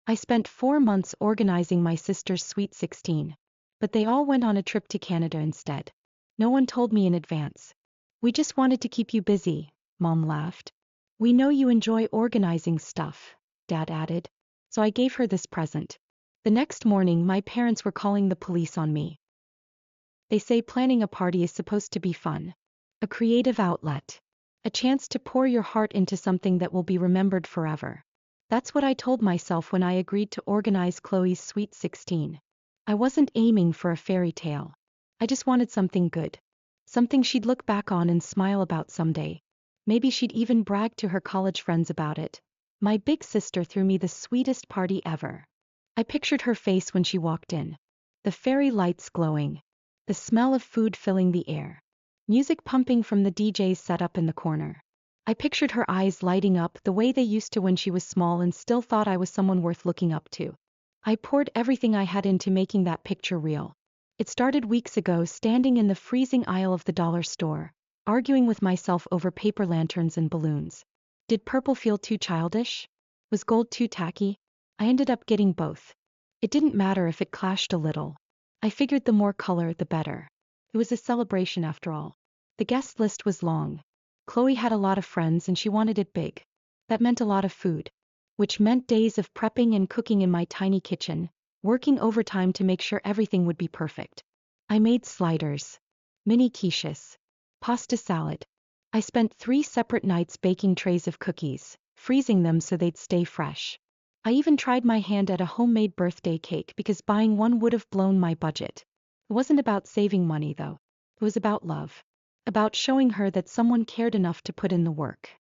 I spent 4 months organizing my sister's Sweet 16. But they all went on a trip to Canada instead. No one told me in advance. We just wanted to keep you busy, Mom laughed. We know you enjoy organizing stuff, Dad added. So I gave her this present. The next morning, my parents were calling the police on me. They say planning a party is supposed to be fun. A creative outlet. A chance to pour your heart into something that will be remembered forever. That's what I told myself when I agreed to organize Chloe's Sweet 16. I wasn't aiming for a fairy tale. I just wanted something good. Something she'd look back on and smile about someday. Maybe she'd even brag to her college friends about it. My big sister threw me the sweetest party ever. I pictured her face when she walked in. The fairy lights glowing. The smell of food filling the air. Music pumping from the DJs set up in the corner. I pictured her eyes lighting up the way they used to when she was small and still thought I was someone worth looking up to. I poured everything I had into making that picture real. It started weeks ago, standing in the freezing aisle of the dollar store, arguing with myself over paper lanterns and balloons. Did purple feel too childish? Was gold too tacky? I ended up getting both. It didn't matter if it clashed a little. I figured the more color, the better. It was a celebration after all. The guest list was long. Chloe had a lot of friends and she wanted it big. That meant a lot of food. Which meant days of prepping and cooking in my tiny kitchen, working overtime to make sure everything would be perfect. I made sliders, mini quiches, pasta salad. I spent 3 separate nights baking trays of cookies, freezing them so they'd stay fresh. I even tried my hand at a homemade birthday cake because buying one would have blown my budget. It wasn't about saving money though. It was about love. About showing her that someone cared enough to put in the work.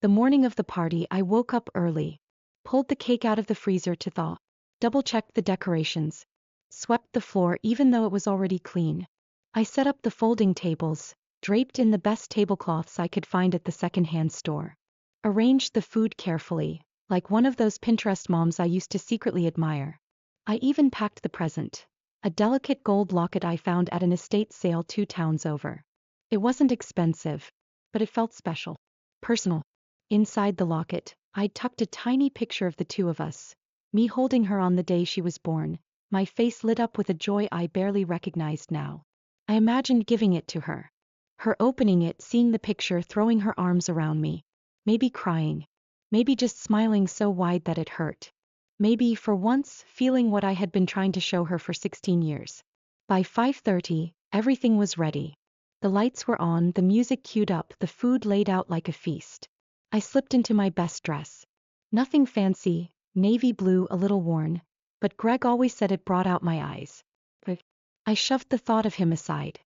The morning of the party, I woke up early. Pulled the cake out of the freezer to thaw. Double-checked the decorations. Swept the floor even though it was already clean. I set up the folding tables, draped in the best tablecloths I could find at the second-hand store. Arranged the food carefully, like one of those Pinterest moms I used to secretly admire. I even packed the present. A delicate gold locket I found at an estate sale 2 towns over. It wasn't expensive, but it felt special. Personal. Inside the locket, I'd tucked a tiny picture of the 2 of us. Me holding her on the day she was born, my face lit up with a joy I barely recognized now. I imagined giving it to her. Her opening it, seeing the picture, throwing her arms around me. Maybe crying. Maybe just smiling so wide that it hurt. Maybe, for once, feeling what I had been trying to show her for 16 years. By 5:30, everything was ready. The lights were on, the music queued up, the food laid out like a feast. I slipped into my best dress. Nothing fancy, navy blue, a little worn, but Greg always said it brought out my eyes. But I shoved the thought of him aside.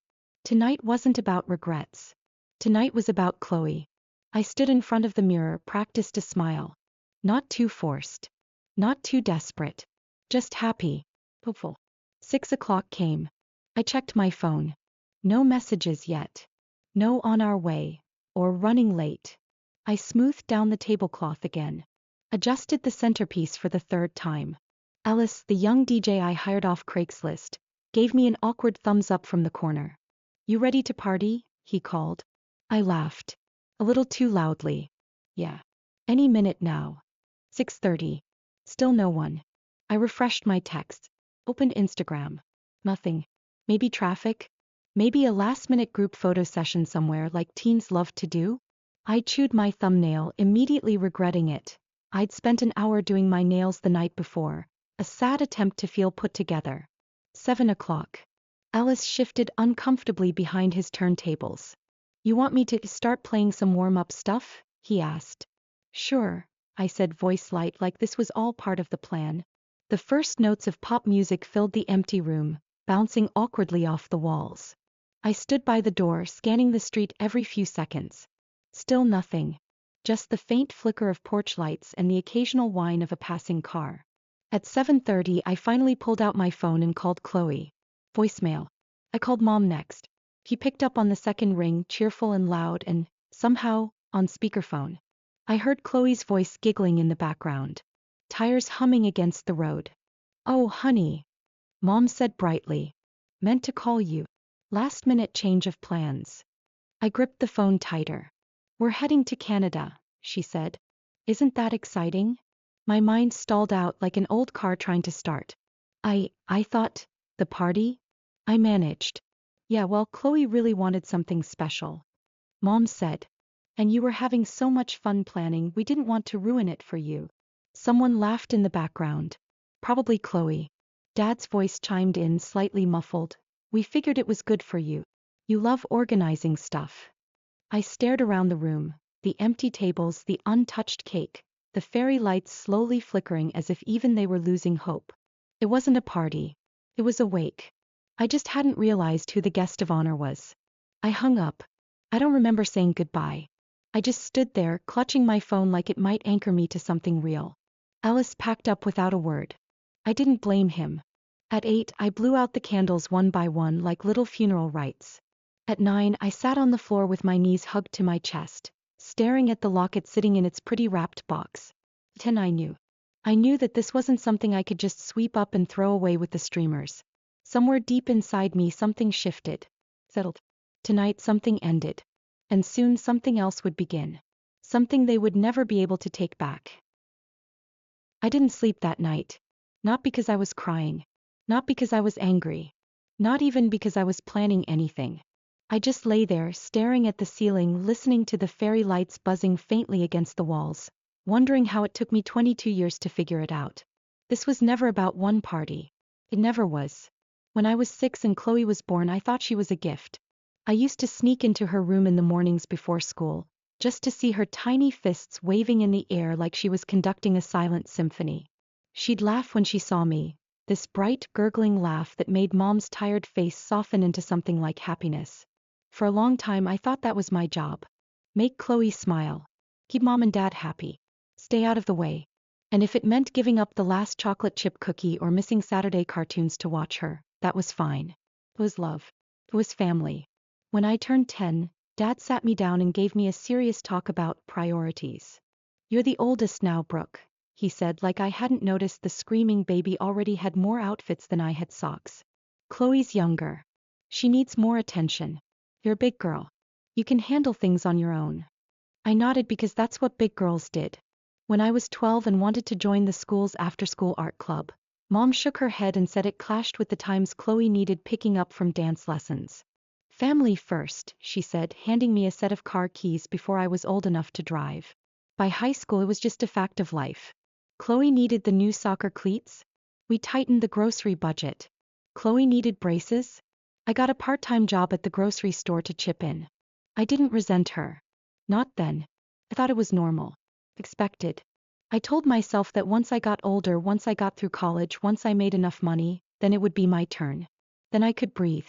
Tonight wasn't about regrets. Tonight was about Chloe. I stood in front of the mirror, practiced a smile. Not too forced. Not too desperate. Just happy. Hopeful. 6 o'clock came. I checked my phone. No messages yet. No on our way, or running late. I smoothed down the tablecloth again. Adjusted the centerpiece for the 3rd time. Ellis, the young DJ I hired off Craigslist, gave me an awkward thumbs up from the corner. You ready to party? He called. I laughed. A little too loudly. Yeah. Any minute now. 6:30. Still no one. I refreshed my text. Opened Instagram. Nothing. Maybe traffic? Maybe a last-minute group photo session somewhere like teens love to do? I chewed my thumbnail, immediately regretting it. I'd spent an hour doing my nails the night before, a sad attempt to feel put together. 7 o'clock. Ellis shifted uncomfortably behind his turntables. You want me to start playing some warm-up stuff? He asked. Sure, I said, voice light, like this was all part of the plan. The first notes of pop music filled the empty room, bouncing awkwardly off the walls. I stood by the door, scanning the street every few seconds. Still nothing. Just the faint flicker of porch lights and the occasional whine of a passing car. At 7:30, I finally pulled out my phone and called Chloe. Voicemail. I called Mom next. He picked up on the second ring, cheerful and loud, and, somehow, on speakerphone. I heard Chloe's voice giggling in the background. Tires humming against the road. Oh, honey. Mom said brightly. Meant to call you. Last-minute change of plans. I gripped the phone tighter. We're heading to Canada, she said. Isn't that exciting? My mind stalled out like an old car trying to start. I thought, the party? I managed. Yeah, well, Chloe really wanted something special. Mom said. And you were having so much fun planning, we didn't want to ruin it for you. Someone laughed in the background. Probably Chloe. Dad's voice chimed in, slightly muffled. We figured it was good for you. You love organizing stuff. I stared around the room, the empty tables, the untouched cake, the fairy lights slowly flickering as if even they were losing hope. It wasn't a party. It was a wake. I just hadn't realized who the guest of honor was. I hung up. I don't remember saying goodbye. I just stood there, clutching my phone like it might anchor me to something real. Ellis packed up without a word. I didn't blame him. At 8, I blew out the candles one by one like little funeral rites. At 9, I sat on the floor with my knees hugged to my chest, staring at the locket sitting in its pretty wrapped box. 10, I knew. I knew that this wasn't something I could just sweep up and throw away with the streamers. Somewhere deep inside me something shifted. Settled. Tonight something ended. And soon something else would begin. Something they would never be able to take back. I didn't sleep that night. Not because I was crying. Not because I was angry. Not even because I was planning anything. I just lay there, staring at the ceiling, listening to the fairy lights buzzing faintly against the walls, wondering how it took me 22 years to figure it out. This was never about one party. It never was. When I was 6 and Chloe was born, I thought she was a gift. I used to sneak into her room in the mornings before school, just to see her tiny fists waving in the air like she was conducting a silent symphony. She'd laugh when she saw me, this bright, gurgling laugh that made Mom's tired face soften into something like happiness. For a long time I thought that was my job. Make Chloe smile. Keep Mom and Dad happy. Stay out of the way. And if it meant giving up the last chocolate chip cookie or missing Saturday cartoons to watch her, that was fine. It was love. It was family. When I turned 10, Dad sat me down and gave me a serious talk about priorities. You're the oldest now, Brooke, he said, like I hadn't noticed the screaming baby already had more outfits than I had socks. Chloe's younger. She needs more attention. You're a big girl. You can handle things on your own. I nodded because that's what big girls did. When I was 12 and wanted to join the school's after-school art club, Mom shook her head and said it clashed with the times Chloe needed picking up from dance lessons. Family first, she said, handing me a set of car keys before I was old enough to drive. By high school it was just a fact of life. Chloe needed the new soccer cleats. We tightened the grocery budget. Chloe needed braces. I got a part-time job at the grocery store to chip in. I didn't resent her. Not then. I thought it was normal. Expected. I told myself that once I got older, once I got through college, once I made enough money, then it would be my turn. Then I could breathe.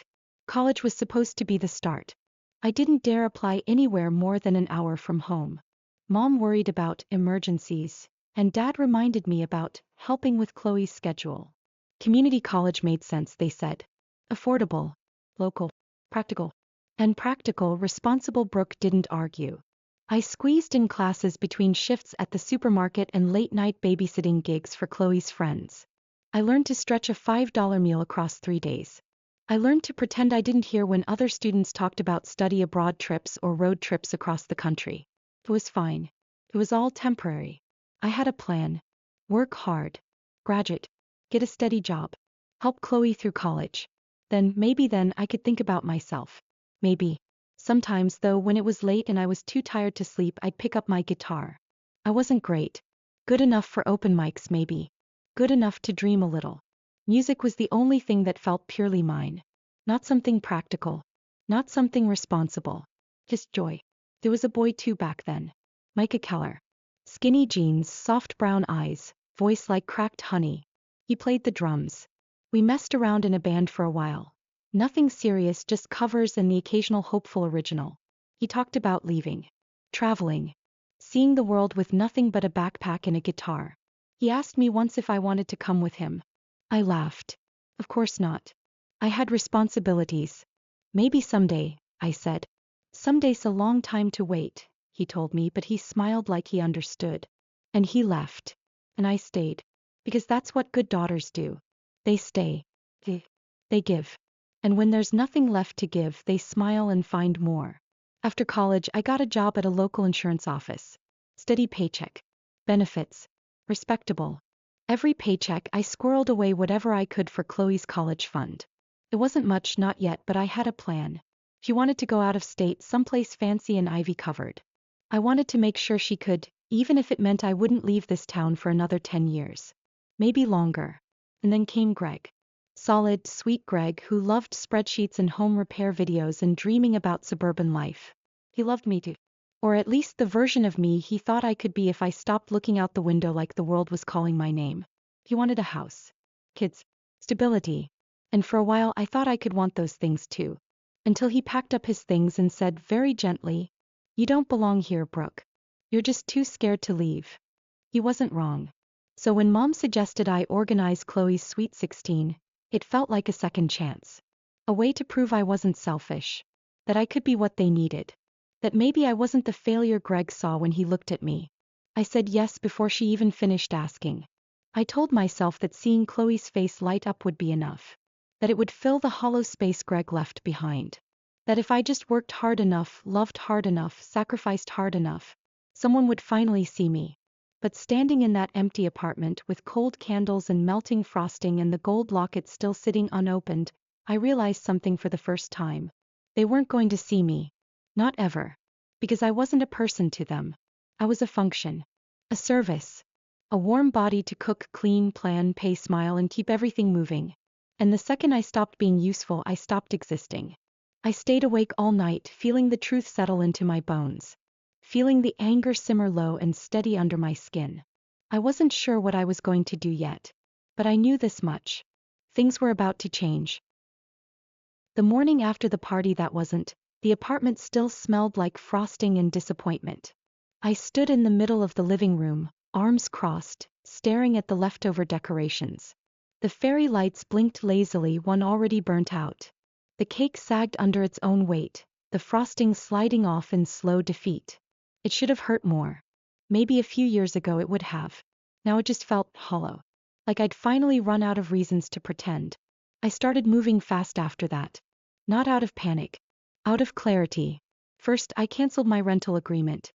College was supposed to be the start. I didn't dare apply anywhere more than an hour from home. Mom worried about emergencies, and Dad reminded me about helping with Chloe's schedule. Community college made sense, they said. Affordable, local, practical. And practical, responsible. Brooke didn't argue. I squeezed in classes between shifts at the supermarket and late-night babysitting gigs for Chloe's friends. I learned to stretch a $5 meal across 3 days. I learned to pretend I didn't hear when other students talked about study abroad trips or road trips across the country. It was fine. It was all temporary. I had a plan. Work hard. Graduate. Get a steady job. Help Chloe through college. Maybe then I could think about myself. Maybe. Sometimes, though, when it was late and I was too tired to sleep, I'd pick up my guitar. I wasn't great. Good enough for open mics, maybe. Good enough to dream a little. Music was the only thing that felt purely mine. Not something practical. Not something responsible. Just joy. There was a boy too back then. Micah Keller. Skinny jeans, soft brown eyes, voice like cracked honey. He played the drums. We messed around in a band for a while. Nothing serious, just covers and the occasional hopeful original. He talked about leaving. Traveling. Seeing the world with nothing but a backpack and a guitar. He asked me once if I wanted to come with him. I laughed. Of course not. I had responsibilities. Maybe someday, I said. Someday's a long time to wait, he told me, but he smiled like he understood. And he left. And I stayed. Because that's what good daughters do. They stay. They give. And when there's nothing left to give, they smile and find more. After college, I got a job at a local insurance office. Steady paycheck. Benefits. Respectable. Every paycheck I squirreled away whatever I could for Chloe's college fund. It wasn't much, not yet, but I had a plan. She wanted to go out of state, someplace fancy and ivy covered. I wanted to make sure she could, even if it meant I wouldn't leave this town for another 10 years. Maybe longer. And then came Greg. Solid, sweet Greg, who loved spreadsheets and home repair videos and dreaming about suburban life. He loved me too. Or at least the version of me he thought I could be if I stopped looking out the window like the world was calling my name. He wanted a house, kids, stability. And for a while I thought I could want those things too. Until he packed up his things and said very gently, "You don't belong here, Brooke. You're just too scared to leave." He wasn't wrong. So when Mom suggested I organize Chloe's Sweet 16, it felt like a second chance. A way to prove I wasn't selfish. That I could be what they needed. That maybe I wasn't the failure Greg saw when he looked at me. I said yes before she even finished asking. I told myself that seeing Chloe's face light up would be enough. That it would fill the hollow space Greg left behind. That if I just worked hard enough, loved hard enough, sacrificed hard enough, someone would finally see me. But standing in that empty apartment with cold candles and melting frosting and the gold locket still sitting unopened, I realized something for the first time. They weren't going to see me. Not ever. Because I wasn't a person to them. I was a function. A service. A warm body to cook, clean, plan, pay, smile, and keep everything moving. And the second I stopped being useful, I stopped existing. I stayed awake all night, feeling the truth settle into my bones. Feeling the anger simmer low and steady under my skin. I wasn't sure what I was going to do yet. But I knew this much. Things were about to change. The morning after the party that wasn't, the apartment still smelled like frosting and disappointment. I stood in the middle of the living room, arms crossed, staring at the leftover decorations. The fairy lights blinked lazily, one already burnt out. The cake sagged under its own weight, the frosting sliding off in slow defeat. It should have hurt more. Maybe a few years ago it would have. Now it just felt hollow. Like I'd finally run out of reasons to pretend. I started moving fast after that. Not out of panic. Out of clarity. First, I canceled my rental agreement.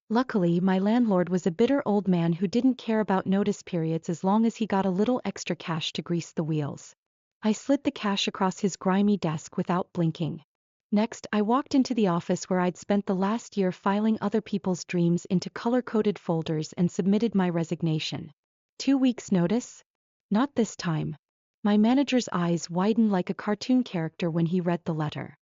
Luckily, my landlord was a bitter old man who didn't care about notice periods as long as he got a little extra cash to grease the wheels. I slid the cash across his grimy desk without blinking. Next, I walked into the office where I'd spent the last year filing other people's dreams into color-coded folders and submitted my resignation. 2 weeks' notice? Not this time. My manager's eyes widened like a cartoon character when he read the letter.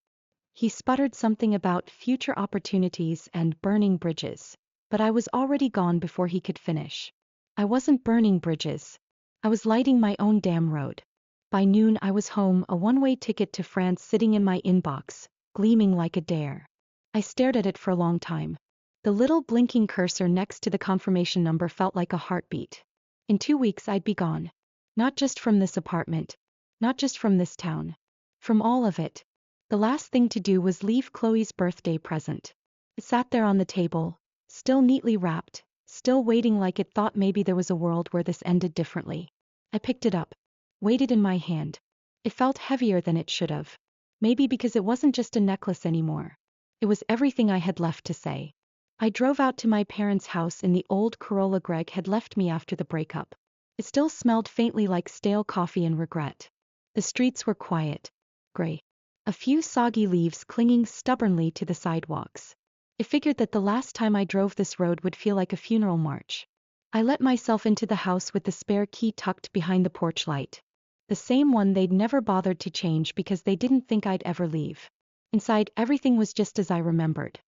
He sputtered something about future opportunities and burning bridges. But I was already gone before he could finish. I wasn't burning bridges. I was lighting my own damn road. By noon I was home, a one-way ticket to France sitting in my inbox, gleaming like a dare. I stared at it for a long time. The little blinking cursor next to the confirmation number felt like a heartbeat. In 2 weeks I'd be gone. Not just from this apartment. Not just from this town. From all of it. The last thing to do was leave Chloe's birthday present. It sat there on the table, still neatly wrapped, still waiting like it thought maybe there was a world where this ended differently. I picked it up, weighed it in my hand. It felt heavier than it should have. Maybe because it wasn't just a necklace anymore. It was everything I had left to say. I drove out to my parents' house in the old Corolla Greg had left me after the breakup. It still smelled faintly like stale coffee and regret. The streets were quiet. Gray. A few soggy leaves clinging stubbornly to the sidewalks. I figured that the last time I drove this road would feel like a funeral march. I let myself into the house with the spare key tucked behind the porch light. The same one they'd never bothered to change because they didn't think I'd ever leave. Inside, everything was just as I remembered.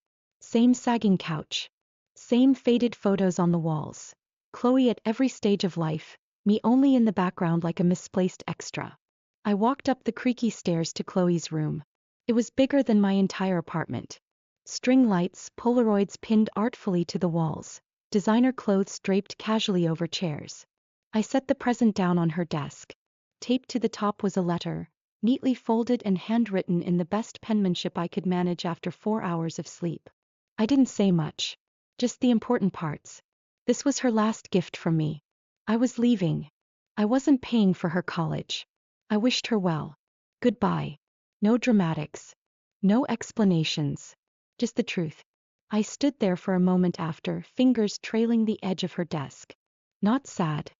Same sagging couch. Same faded photos on the walls. Chloe at every stage of life, me only in the background like a misplaced extra. I walked up the creaky stairs to Chloe's room. It was bigger than my entire apartment. String lights, Polaroids pinned artfully to the walls, designer clothes draped casually over chairs. I set the present down on her desk. Taped to the top was a letter, neatly folded and handwritten in the best penmanship I could manage after 4 hours of sleep. I didn't say much. Just the important parts. This was her last gift from me. I was leaving. I wasn't paying for her college. I wished her well. Goodbye. No dramatics. No explanations. Just the truth. I stood there for a moment after, fingers trailing the edge of her desk. Not sad.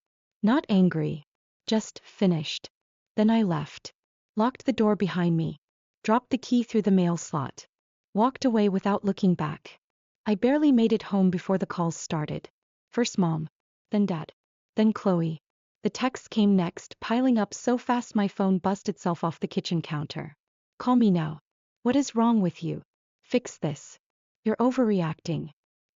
Not angry. Just finished. Then I left. Locked the door behind me. Dropped the key through the mail slot. Walked away without looking back. I barely made it home before the calls started. First Mom. Then Dad. Then Chloe. The texts came next, piling up so fast my phone buzzed itself off the kitchen counter. Call me now. What is wrong with you? Fix this. You're overreacting.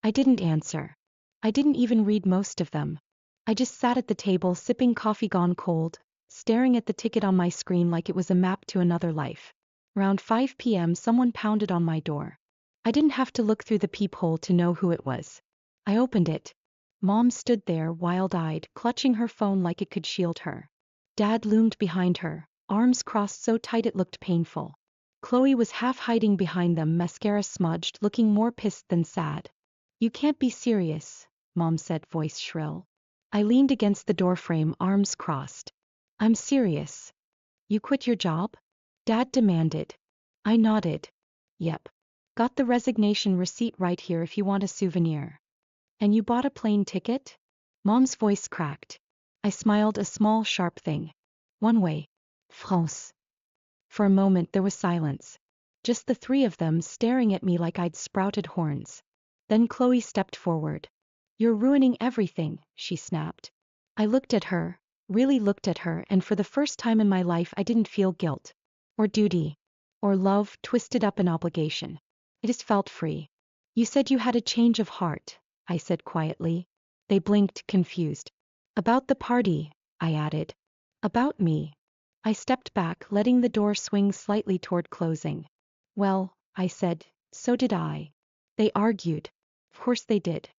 I didn't answer. I didn't even read most of them. I just sat at the table sipping coffee gone cold, staring at the ticket on my screen like it was a map to another life. Around 5 p.m. someone pounded on my door. I didn't have to look through the peephole to know who it was. I opened it. Mom stood there, wild-eyed, clutching her phone like it could shield her. Dad loomed behind her, arms crossed so tight it looked painful. Chloe was half hiding behind them, mascara smudged, looking more pissed than sad. You can't be serious, Mom said, voice shrill. I leaned against the doorframe, arms crossed. I'm serious. You quit your job? Dad demanded. I nodded. Yep. Got the resignation receipt right here if you want a souvenir. And you bought a plane ticket? Mom's voice cracked. I smiled, a small, sharp thing. One way. France. For a moment there was silence. Just the three of them staring at me like I'd sprouted horns. Then Chloe stepped forward. You're ruining everything, she snapped. I looked at her, really looked at her, and for the first time in my life I didn't feel guilt. Or duty. Or love twisted up in obligation. I just felt free. You said you had a change of heart, I said quietly. They blinked, confused. About the party, I added. About me. I stepped back, letting the door swing slightly toward closing. Well, I said, so did I. They argued. Of course they did.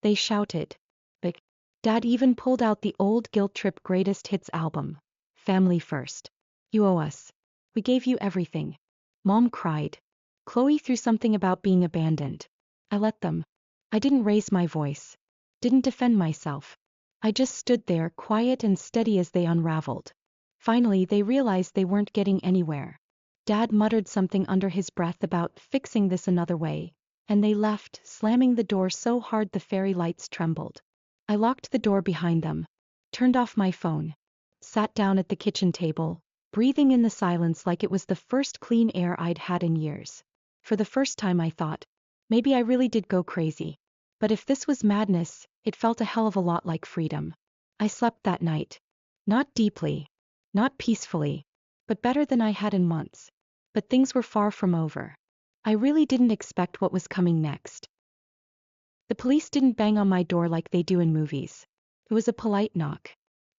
They shouted. But Dad even pulled out the old Guilt Trip Greatest Hits album. Family first. You owe us. We gave you everything. Mom cried. Chloe threw something about being abandoned. I let them. I didn't raise my voice. Didn't defend myself. I just stood there, quiet and steady as they unraveled. Finally, they realized they weren't getting anywhere. Dad muttered something under his breath about fixing this another way, and they left, slamming the door so hard the fairy lights trembled. I locked the door behind them, turned off my phone, sat down at the kitchen table, breathing in the silence like it was the first clean air I'd had in years. For the first time I thought, maybe I really did go crazy. But if this was madness, it felt a hell of a lot like freedom. I slept that night. Not deeply. Not peacefully. But better than I had in months. But things were far from over. I really didn't expect what was coming next. The police didn't bang on my door like they do in movies. It was a polite knock.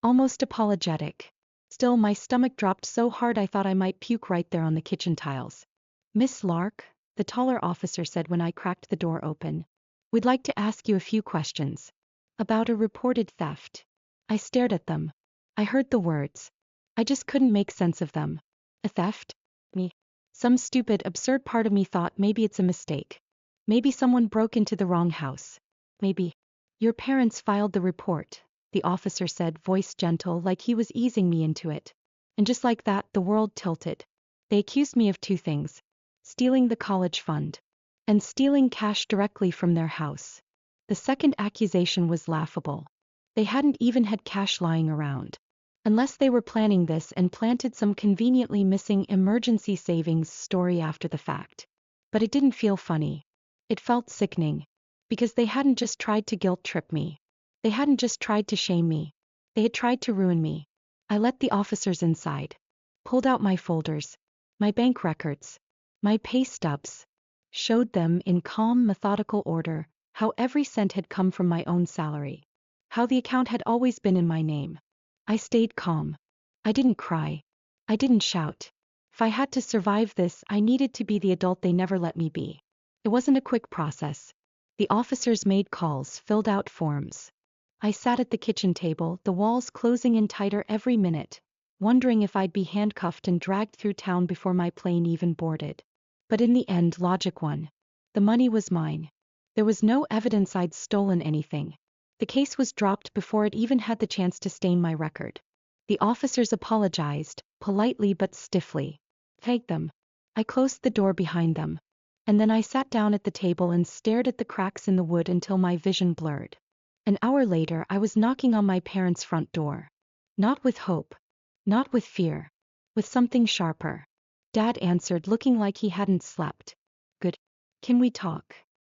Almost apologetic. Still, my stomach dropped so hard I thought I might puke right there on the kitchen tiles. Miss Lark, the taller officer said when I cracked the door open. We'd like to ask you a few questions. About a reported theft. I stared at them. I heard the words. I just couldn't make sense of them. A theft? Me. Some stupid, absurd part of me thought maybe it's a mistake. Maybe someone broke into the wrong house. Maybe. Your parents filed the report, the officer said, voice gentle like he was easing me into it. And just like that, the world tilted. They accused me of two things. Stealing the college fund. And stealing cash directly from their house. The second accusation was laughable. They hadn't even had cash lying around. Unless they were planning this and planted some conveniently missing emergency savings story after the fact. But it didn't feel funny. It felt sickening. Because they hadn't just tried to guilt trip me. They hadn't just tried to shame me. They had tried to ruin me. I let the officers inside. Pulled out my folders. My bank records. My pay stubs. Showed them in calm, methodical order how every cent had come from my own salary. How the account had always been in my name. I stayed calm. I didn't cry. I didn't shout. If I had to survive this, I needed to be the adult they never let me be. It wasn't a quick process. The officers made calls, filled out forms. I sat at the kitchen table, the walls closing in tighter every minute, wondering if I'd be handcuffed and dragged through town before my plane even boarded. But in the end, logic won. The money was mine. There was no evidence I'd stolen anything. The case was dropped before it even had the chance to stain my record. The officers apologized, politely but stiffly. Take them. I closed the door behind them. And then I sat down at the table and stared at the cracks in the wood until my vision blurred. An hour later, I was knocking on my parents' front door. Not with hope. Not with fear. With something sharper. Dad answered, looking like he hadn't slept. Good. Can we talk?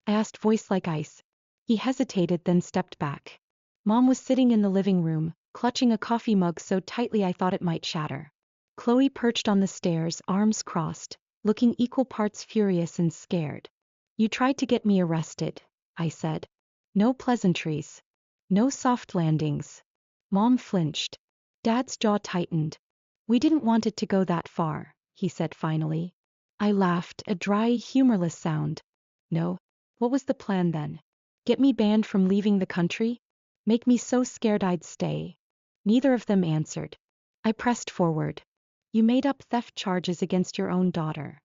I asked, voice like ice. He hesitated, then stepped back. Mom was sitting in the living room, clutching a coffee mug so tightly I thought it might shatter. Chloe perched on the stairs, arms crossed, looking equal parts furious and scared. You tried to get me arrested, I said. No pleasantries. No soft landings. Mom flinched. Dad's jaw tightened. We didn't want it to go that far, he said finally. I laughed, a dry, humorless sound. No. What was the plan then? Get me banned from leaving the country? Make me so scared I'd stay? Neither of them answered. I pressed forward. You made up theft charges against your own daughter.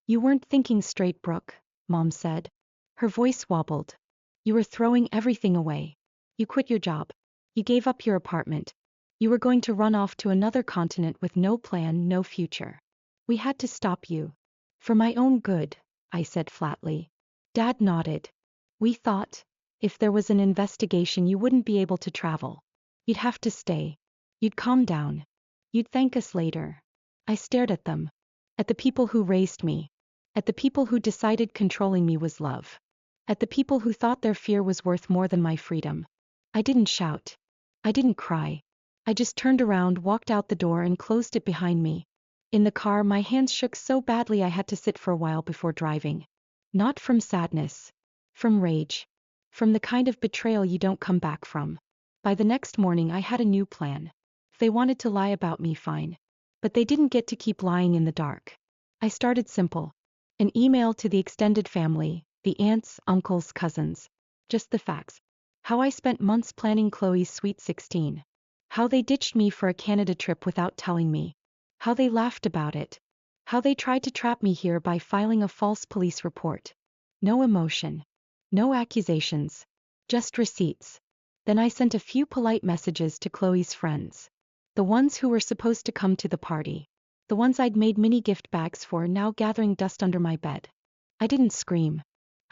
You weren't thinking straight, Brooke, Mom said. Her voice wobbled. You were throwing everything away. You quit your job. You gave up your apartment. You were going to run off to another continent with no plan, no future. We had to stop you. For my own good, I said flatly. Dad nodded. We thought, if there was an investigation, you wouldn't be able to travel. You'd have to stay. You'd calm down. You'd thank us later. I stared at them. At the people who raised me. At the people who decided controlling me was love. At the people who thought their fear was worth more than my freedom. I didn't shout. I didn't cry. I just turned around, walked out the door, and closed it behind me. In the car, my hands shook so badly I had to sit for a while before driving. Not from sadness. From rage. From the kind of betrayal you don't come back from. By the next morning, I had a new plan. If they wanted to lie about me, fine. But they didn't get to keep lying in the dark. I started simple. An email to the extended family, the aunts, uncles, cousins. Just the facts. How I spent months planning Chloe's sweet 16. How they ditched me for a Canada trip without telling me. How they laughed about it. How they tried to trap me here by filing a false police report. No emotion. No accusations. Just receipts. Then I sent a few polite messages to Chloe's friends. The ones who were supposed to come to the party. The ones I'd made mini gift bags for, now gathering dust under my bed. I didn't scream.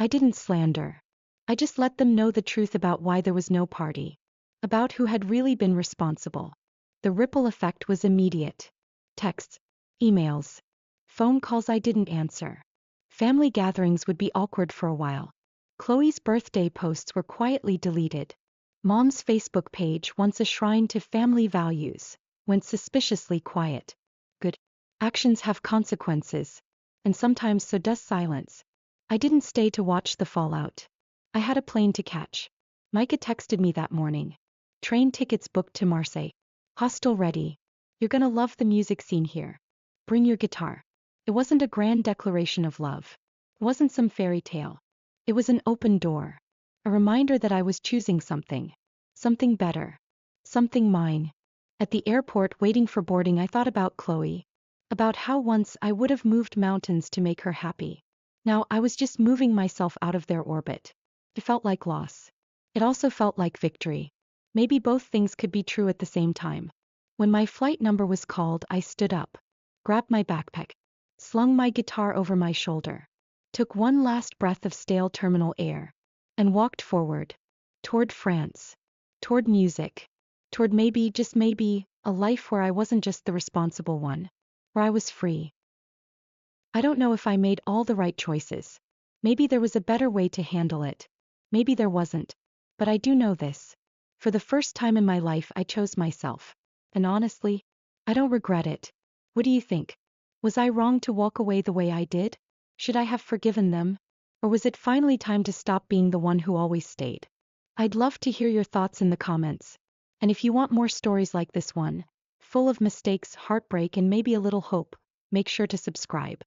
I didn't slander. I just let them know the truth about why there was no party. About who had really been responsible. The ripple effect was immediate. Texts. Emails. Phone calls I didn't answer. Family gatherings would be awkward for a while. Chloe's birthday posts were quietly deleted. Mom's Facebook page, once a shrine to family values, went suspiciously quiet. Good. Actions have consequences. And sometimes so does silence. I didn't stay to watch the fallout. I had a plane to catch. Micah texted me that morning. Train tickets booked to Marseille. Hostel ready. You're gonna love the music scene here. Bring your guitar. It wasn't a grand declaration of love. It wasn't some fairy tale. It was an open door. A reminder that I was choosing something. Something better. Something mine. At the airport waiting for boarding, I thought about Chloe. About how once I would have moved mountains to make her happy. Now I was just moving myself out of their orbit. It felt like loss. It also felt like victory. Maybe both things could be true at the same time. When my flight number was called, I stood up. Grabbed my backpack. Slung my guitar over my shoulder. Took one last breath of stale terminal air. And walked forward. Toward France. Toward music. Toward maybe, just maybe, a life where I wasn't just the responsible one. Where I was free. I don't know if I made all the right choices. Maybe there was a better way to handle it. Maybe there wasn't. But I do know this. For the first time in my life, I chose myself. And honestly, I don't regret it. What do you think? Was I wrong to walk away the way I did? Should I have forgiven them? Or was it finally time to stop being the one who always stayed? I'd love to hear your thoughts in the comments. And if you want more stories like this one, full of mistakes, heartbreak, and maybe a little hope, make sure to subscribe.